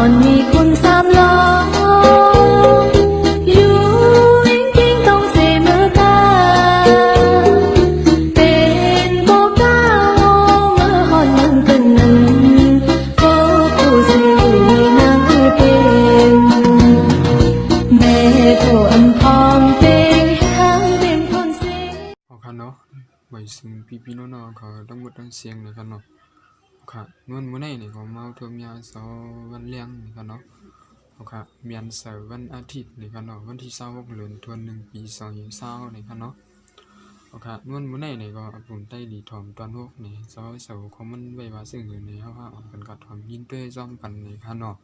อนมีคุณสามล้ออยู่วิ่งทิ้งต้องเสมอกันเป็นโบก้าโอเมื่อหอนยังตึงหนึ่งโบกูเสียในนางคือเป็นแม่โถอันพร้อมเป็นทางเป็นคนเสียค่ะเนาะไว้ซึ่งพี่น้องๆเขาทั้งหมดทั้งเสียงเลยค่ะเนาะค่ะนวลมื้อนี้นี่ก็มาเทอมยาเสาร์วันเลี้ยงนี่ค่ะเนาะค่ะเมียนเสาร์วันอาทิตย์นี่ค่ะเนาะวันที่26เดือนธันวาคมปี2020นี่ค่ะเนาะค่ะนวลมื้อนี้นี่ก็ผมได้ดีถ่อมตอน6นี่เสาร์ของมันไว้ว่าซึ่งนี่เฮาว่ากันก็ถ่อมยินด้วยซ้อมกันนี่ค่ะเนาะ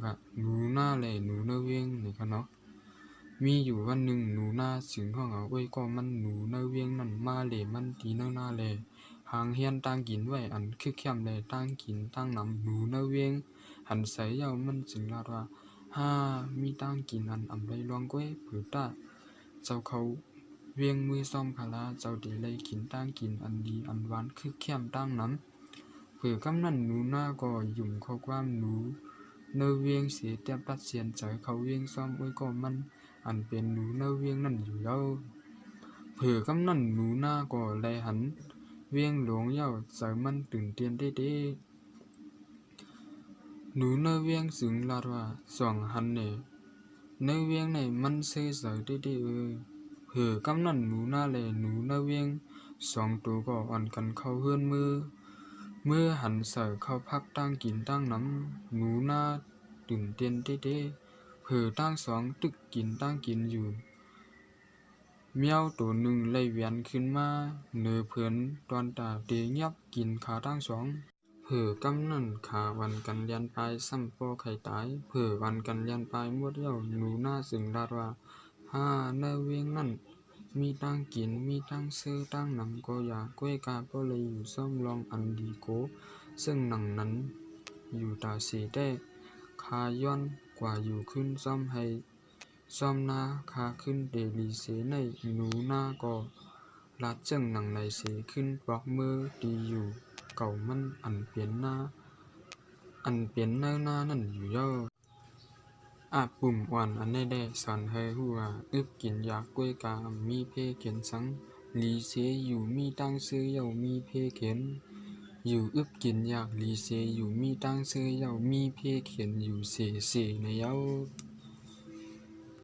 ค่ะหนูหน้าเลยหนูเนเวียงนี่ค่ะเนาะมีอยู่วันหนึ่งหนูนาสิงห้องเอาไว้ก็มันหนูเนเวียงนั่นมาเลยมันตีเนหน้าเลยหางเฮียนต่างกินไว้อันคือเข้มเลยต่างกินต่างนำหนูเนเวียงหันใส่เย้ามันจึงลาดว่ามีต่างกินอันไรลวงก้วยผือตาเจ้าเขาเวียงมือซ่อมคาลาเจ้าดีเลยกินต่างกินอันดีอันหวานคือเข้มต่างนำผือกำนั้นหนูนาก็ยุ่มข้อความหนูเนเวียงเสียเตียบตัดเสียนใจเขาเวียงซ่อมไว้ก็มันอันเป็นหนูเนเวียงนั่นอยู่แล้วเผื่อกำนั่นหนูหน้าก็แลหันเวียงหลวงเย้าใจมันตื่นเต้นเด้หนูเนเวียงสึงลาดว่าสองหันเนเวียงในมันเซ่ใจเด้เผื่อกำนั่นหนูหน้าเลยหนูเนเวียงสองตัวก็อ่อนกันเข้าเฮือนเมื่อหันใส่เข้าพักตั้งกินตั้งน้ำหนูหน้าตื่นเต้นเด้เผื่อตั้งสองตึกกินตั้งกินอยู่เมียวตัวหนึ่งเลยเวียนขึ้นมาเนือเพื่อนตอนตาเตเงียบกินขาตั้งสองเผื่อกำนั่นขาวันกันเรียนไปซ้ำปอไข่ตายเผื่อวันกันเรียนไปหมดเย้าหนูหน้าสึงลาดว่าเนเวียงนั่นมีตั้งกินมีตั้งซื้อตั้งหนังก็อยากก้วยกาก็เลยอยู่ซ่อมลองอันดีโกซึ่งหนังนั้นอยู่ตาสีได้คาย้อนกว่าอยู่ขึ้นซ่อมให้ซ่อมหน้าคาขึ้นเดลีเสในหนูหน้าก็ลัดเจิงหนังในเสขึ้นปลอกมือดีอยู่เก่ามันอันเปลี่ยนหน้านั่นอยู่ย่อปุ่มอ่อนอันได้สอนให้หัวอึบกินอยากกล้วยกามีเพเขียนสังลีเสอยู่มีตั้งซื้อเยามีเพเขียนอยู่อึบกินอยากลีเสอยู่มีตั้งซื้อเยามีเพเขียนอยู่เสในเย้า